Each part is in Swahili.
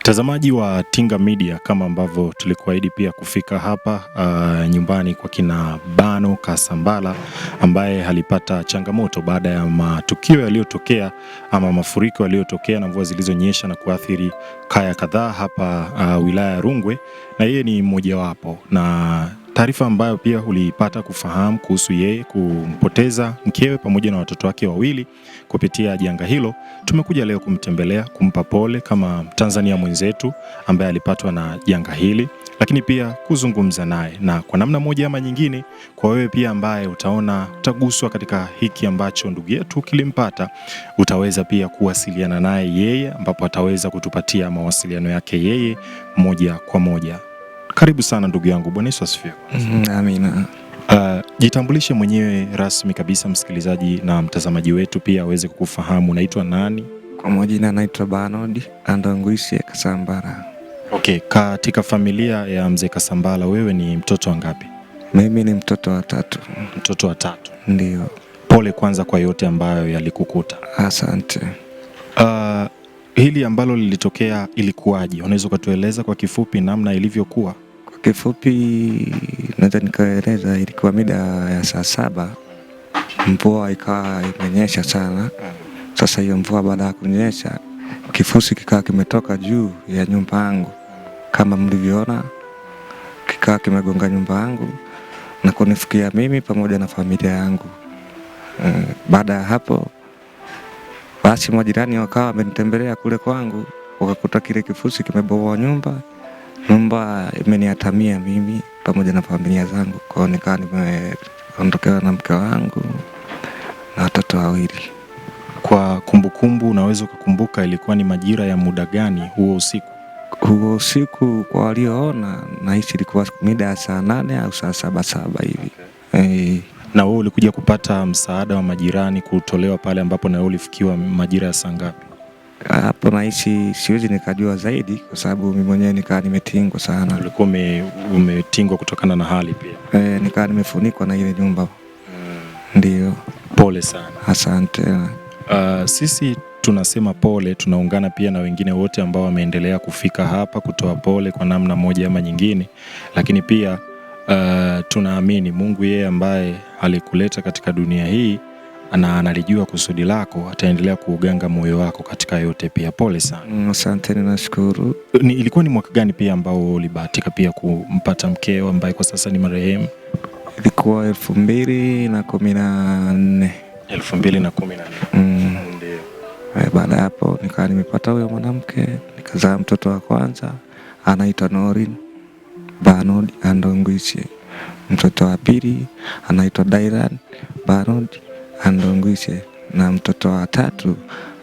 Mtazamaji wa Tinga Media, kama ambavyo tulikuahidi pia kufika hapa nyumbani kwa kina Bano Kasambala ambaye alipata changamoto baada ya matukio yaliyotokea ama mafuriko yaliyotokea na mvua zilizonyesha na kuathiri kaya kadhaa hapa wilaya ya Rungwe, na yeye ni mmoja wapo. Na taarifa ambayo pia ulipata kufahamu kuhusu yeye kumpoteza mkewe pamoja na watoto wake wawili kupitia janga hilo, tumekuja leo kumtembelea, kumpa pole kama Tanzania mwenzetu ambaye alipatwa na janga hili, lakini pia kuzungumza naye, na kwa namna moja ama nyingine kwa wewe pia ambaye utaona utaguswa katika hiki ambacho ndugu yetu kilimpata, utaweza pia kuwasiliana naye yeye, ambapo ataweza kutupatia mawasiliano yake yeye moja kwa moja. Karibu sana ndugu yangu, Bwana Yesu asifiwe. Amina. Jitambulishe mwenyewe rasmi kabisa, msikilizaji na mtazamaji wetu pia aweze kukufahamu. Unaitwa nani? Kwa majina naitwa Bernard Andongwisi Kasambala. Okay, katika familia ya mzee Kasambala wewe ni mtoto wangapi? Mimi ni mtoto wa tatu. Mtoto wa tatu. Ndio. Pole kwanza kwa yote ambayo yalikukuta. Asante. Hili ambalo lilitokea ilikuwaje? Unaweza kutueleza kwa kifupi namna ilivyokuwa? Kwa kifupi naweza nikaeleza, ilikuwa mida ya saa 7. Mvua ikawa imenyesha sana. Sasa hiyo mvua baada ya kunyesha, kifusi kikawa kimetoka juu ya nyumba yangu kama mlivyoona, kikawa kimegonga nyumba yangu na kunifikia mimi pamoja na familia yangu. Baada ya hapo basi majirani wakawa wamenitembelea kule kwangu, wakakuta kile kifusi kimebomoa nyumba imeniatamia mimi pamoja na familia zangu. Kwa nikawa nimeondokewa na mke wangu na watoto wawili. Kwa kumbukumbu unaweza kukumbuka ilikuwa ni majira ya muda gani huo usiku? Huo usiku kwa walioona nahisi ilikuwa mida ya saa 8 au saa 7 hivi. Na wewe ulikuja kupata msaada wa majirani kutolewa pale ambapo na wewe ulifikiwa majira ya saa ngapi? Hapo nahisi siwezi nikajua zaidi kwa sababu mimi mwenyewe nikaa nimetingwa sana. Ulikuwa umetingwa kutokana na hali pia? Nikaa nimefunikwa na ile nyumba. Ndio. Pole sana. Asante. Sisi tunasema pole, tunaungana pia na wengine wote ambao wameendelea kufika hapa kutoa pole kwa namna moja ama nyingine, lakini pia tunaamini Mungu yeye ambaye alikuleta katika dunia hii na analijua kusudi lako, ataendelea kuuganga moyo wako katika yote pia. Pole sana. Asante, ninashukuru. Ilikuwa ni mwaka gani pia ambao ulibahatika pia kumpata mkeo ambaye kwa sasa ni marehemu? Ilikuwa 2014. 2014. Ndio. Baada hapo nikawa nimepata huyo mwanamke, nikazaa mtoto wa kwanza anaitwa Norin Bernard Andongwisi. Mtoto wa pili anaitwa Dairan Bernard Andongwisi, na mtoto wa tatu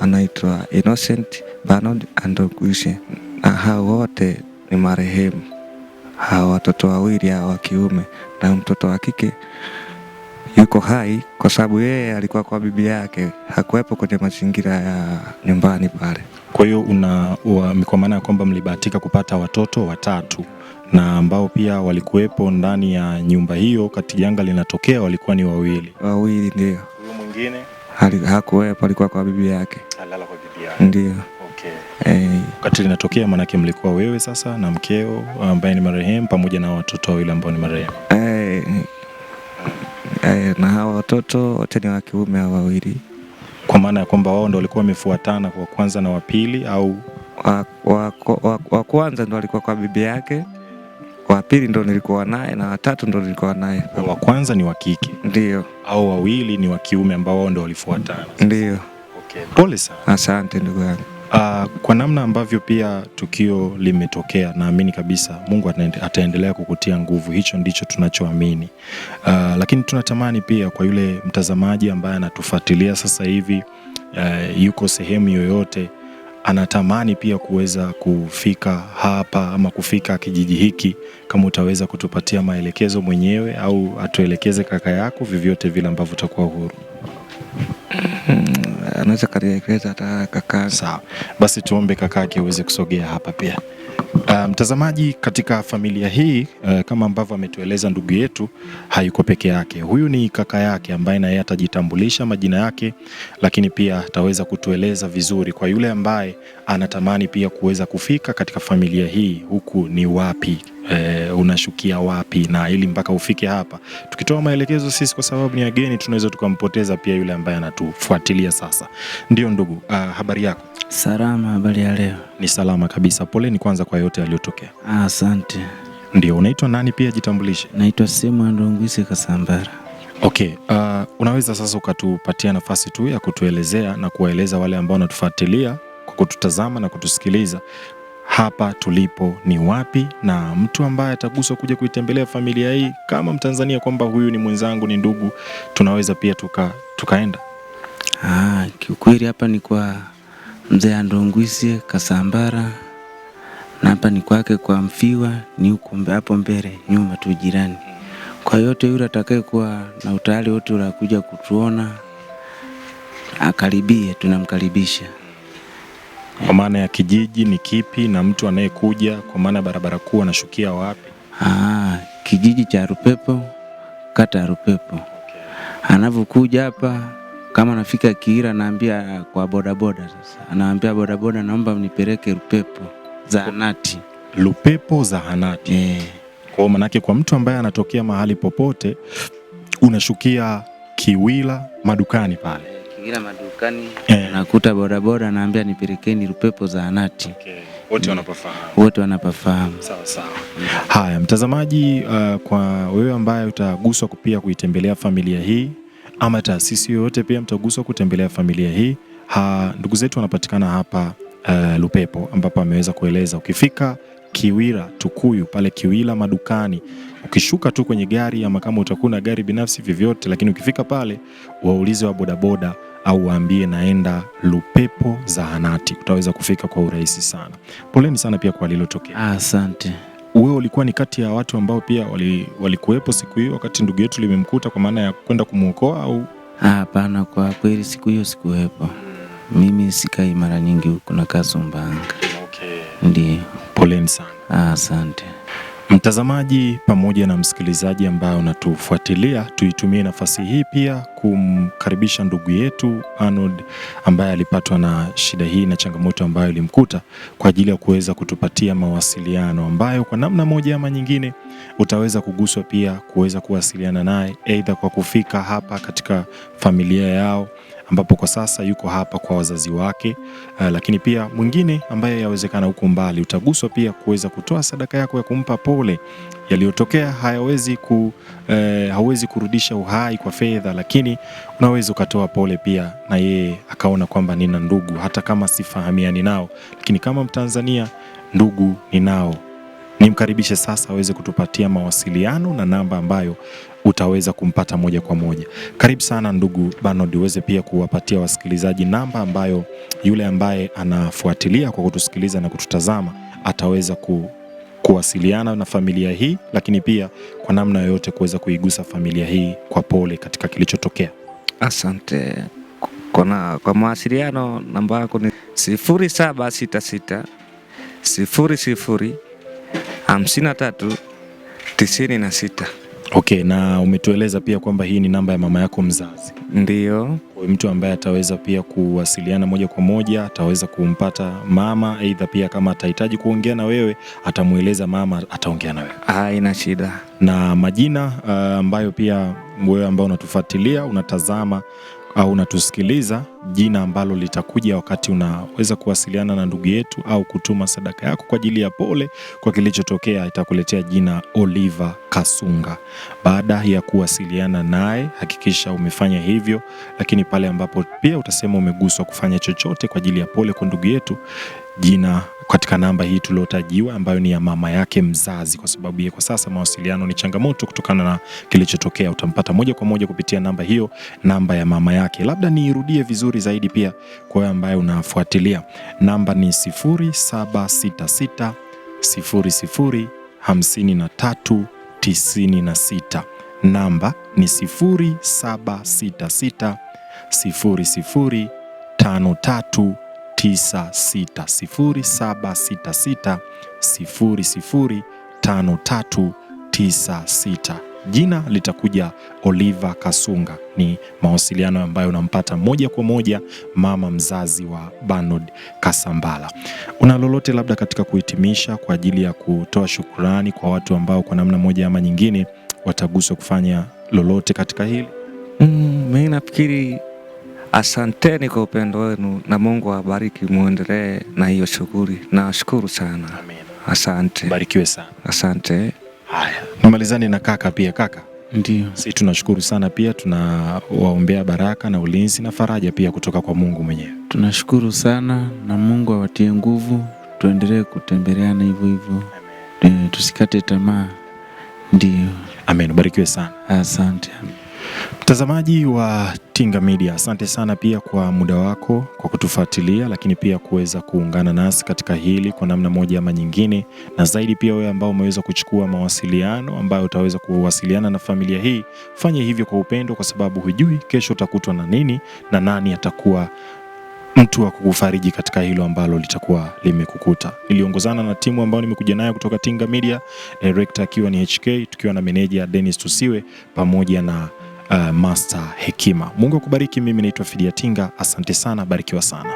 anaitwa Innocent Bernard Andongwisi. Na hao wote ni marehemu. Hao watoto wawili hao wa kiume, na mtoto wa kike yuko hai kwa sababu yeye alikuwa kwa bibi yake, hakuwepo kwenye mazingira ya nyumbani pale. Kwa hiyo kwa maana ya kwamba mlibahatika kupata watoto watatu na ambao pia walikuwepo ndani ya nyumba hiyo kati janga linatokea walikuwa ni wawili. Wawili ndio. Huyo mwingine hakuwepo, alikuwa kwa bibi yake. Alala kwa bibi yake. Ndio. Okay. Wakati linatokea manake mlikuwa wewe sasa na mkeo ambaye ni marehemu pamoja na watoto wawili ambao ni marehemu. Na hao watoto wote ni wa kiume hao wawili. Kwa maana ya kwamba wao ndio walikuwa wamefuatana kwa kwanza na wa pili, au wa kwanza ndo alikuwa kwa bibi yake, wa pili ndo nilikuwa naye, na wa tatu ndo nilikuwa naye. Wa kwanza ni wa kike? Ndio. Au wawili ni wa kiume ambao wao ndio walifuatana? Ndio. Okay. Pole sana. Asante ndugu yangu. Kwa namna ambavyo pia tukio limetokea, naamini kabisa Mungu ataendelea kukutia nguvu. Hicho ndicho tunachoamini. Lakini tunatamani pia kwa yule mtazamaji ambaye anatufuatilia sasa hivi, yuko sehemu yoyote, anatamani pia kuweza kufika hapa ama kufika kijiji hiki, kama utaweza kutupatia maelekezo mwenyewe au atuelekeze kaka yako, vyovyote vile ambavyo utakuwa huru. Anaweza kanielekeza hata kaka. Sawa. Basi tuombe kakake uweze kusogea hapa pia. Mtazamaji, katika familia hii kama ambavyo ametueleza ndugu yetu, hayuko peke yake. Huyu ni kaka yake ambaye na yeye atajitambulisha majina yake, lakini pia ataweza kutueleza vizuri kwa yule ambaye anatamani pia kuweza kufika katika familia hii, huku ni wapi, unashukia wapi, na ili mpaka ufike hapa. Tukitoa maelekezo sisi kwa sababu ni wageni, tunaweza tukampoteza pia yule ambaye anatufuatilia sasa. Ndio ndugu, habari yako? Salama, habari ya leo? Ni salama kabisa. Poleni kwanza kwa yote yaliyotokea. Asante. Ndio, unaitwa nani pia, jitambulishe? Naitwa Simon Ndungwise Kasambara. Okay, unaweza sasa ukatupatia nafasi tu ya kutuelezea na kuwaeleza wale ambao wanatufuatilia kwa kututazama na kutusikiliza, hapa tulipo ni wapi, na mtu ambaye ataguswa kuja kuitembelea familia hii kama Mtanzania kwamba huyu ni mwenzangu, ni ndugu, tunaweza pia tukaenda. Kiukweli hapa ni kwa Mzee Ndungwise Kasambara, na hapa ni kwake kwa Mfiwa, ni huko hapo mbele nyuma tu jirani. Kwa yote yule atakaye kuwa na utayari wote ule kuja kutuona, akaribie, tunamkaribisha. Kwa maana ya kijiji ni kipi, na mtu anayekuja kwa maana barabara kuu anashukia wapi? Kijiji cha Rupepo, kata ya Rupepo. Okay. Anavyokuja hapa kama nafika Kiira, naambia kwa bodaboda sasa. Anaambia bodaboda, naomba mnipeleke Rupepo zahanati. Rupepo zahanati. Kwa manake kwa mtu ambaye anatokea mahali popote unashukia Kiwila madukani pale. Kiwila madukani. Nakuta bodaboda, anaambia nipelekeni Rupepo zahanati. Okay. Wote wanapafahamu. Wote wanapafahamu. Sawa sawa. Haya mtazamaji, kwa wewe ambaye utaguswa pia kuitembelea familia hii ama taasisi yoyote pia mtaguswa kutembelea familia hii, ndugu zetu wanapatikana hapa Rupepo, ambapo ameweza kueleza ukifika Kiwira Tukuyu pale Kiwila madukani, ukishuka tu kwenye gari ama kama utakuwa na gari binafsi vyovyote, lakini ukifika pale waulize wa bodaboda au waambie naenda Rupepo zahanati, utaweza kufika kwa urahisi sana. Poleni sana pia kwa lililotokea. Asante. Wewe ulikuwa ni kati ya watu ambao pia walikuwepo siku hiyo wakati ndugu yetu limemkuta kwa maana ya kwenda kumuokoa au? Hapana, kwa kweli siku hiyo sikuwepo. Mimi sikai mara nyingi huko, nakaa Sumbawanga. Okay. Ndiyo. Poleni sana. Asante. Mtazamaji pamoja na msikilizaji ambaye unatufuatilia, tuitumie nafasi hii pia kumkaribisha ndugu yetu Arnold ambaye alipatwa na shida hii na changamoto ambayo ilimkuta, kwa ajili ya kuweza kutupatia mawasiliano ambayo kwa namna moja ama nyingine utaweza kuguswa pia kuweza kuwasiliana naye, aidha kwa kufika hapa katika familia yao ambapo kwa sasa yuko hapa kwa wazazi wake, lakini pia mwingine ambaye yawezekana huko mbali utaguswa pia kuweza kutoa sadaka yako ya kumpa pole. Yaliyotokea hauwezi kurudisha uhai kwa fedha, lakini unaweza ukatoa pole pia na yeye akaona kwamba nina ndugu hata kama sifahamiani nao, lakini kama Mtanzania ndugu ninao. Nimkaribishe sasa aweze kutupatia mawasiliano na namba ambayo utaweza kumpata moja kwa moja. Karibu sana ndugu Arnold, uweze pia kuwapatia wasikilizaji namba ambayo yule ambaye anafuatilia kwa kutusikiliza na kututazama ataweza kuwasiliana na familia hii, lakini pia kwa namna yoyote kuweza kuigusa familia hii kwa pole katika kilichotokea. Asante. Kwa mawasiliano namba yako ni 0766 00 53 96. Okay, na umetueleza pia kwamba hii ni namba ya mama yako mzazi. Ndiyo. Kwa mtu ambaye ataweza pia kuwasiliana moja kwa moja ataweza kumpata mama, aidha pia kama atahitaji kuongea na wewe atamueleza mama, ataongea na wewe. Haina shida. Na majina ambayo pia wewe ambao unatufuatilia, unatazama au unatusikiliza, jina ambalo litakuja wakati unaweza kuwasiliana na ndugu yetu au kutuma sadaka yako kwa ajili ya pole kwa kilichotokea, itakuletea jina Oliver Kasunga. Baada ya kuwasiliana naye hakikisha umefanya hivyo, lakini pale ambapo pia utasema umeguswa kufanya chochote kwa ajili ya pole kwa ndugu yetu, jina katika namba hii tuliotajiwa ambayo ni ya mama yake mzazi, kwa sababu yeye kwa sasa mawasiliano ni changamoto kutokana na kilichotokea. Utampata moja kwa moja kupitia namba hiyo, namba ya mama yake. Labda niirudie vizuri zaidi pia kwa wewe ambaye unafuatilia. Namba ni 0766 00 53 96. Namba ni 0766 00 53 0766 005396. Jina litakuja Oliver Kasunga. Ni mawasiliano ambayo unampata moja kwa moja mama mzazi wa Bernard Kasambala. Una lolote labda katika kuhitimisha kwa ajili ya kutoa shukrani kwa watu ambao kwa namna moja ama nyingine wataguswa kufanya lolote katika hili? Mimi nafikiri asanteni kwa upendo wenu na Mungu awabariki, muendelee na hiyo shughuli. Nashukuru sana. Amen. Asante. Barikiwe sana. Asante. Haya, namalizane na kaka pia. Kaka, Ndio. sisi tunashukuru sana pia, tunawaombea baraka na ulinzi na faraja pia kutoka kwa Mungu mwenyewe. Tunashukuru sana na Mungu awatie nguvu, tuendelee kutembeleana hivyo hivyo. Tusikate tamaa. Ndio. Amen, barikiwe sana. Asante. Mtazamaji wa Tinga Media, asante sana pia kwa muda wako kwa kutufuatilia, lakini pia kuweza kuungana nasi katika hili kwa namna moja ama nyingine, na zaidi pia wewe ambao umeweza kuchukua mawasiliano ambayo utaweza kuwasiliana na familia hii, fanye hivyo kwa upendo, kwa sababu hujui kesho utakutwa na nini na nani atakuwa mtu wa kukufariji katika hilo ambalo litakuwa limekukuta. Niliongozana na timu ambayo nimekuja nayo kutoka Tinga Media, director akiwa ni HK, tukiwa na manager Dennis Tusiwe pamoja na Master Hekima. Mungu akubariki. Mimi naitwa Fidia Tinga. Asante sana, barikiwa sana.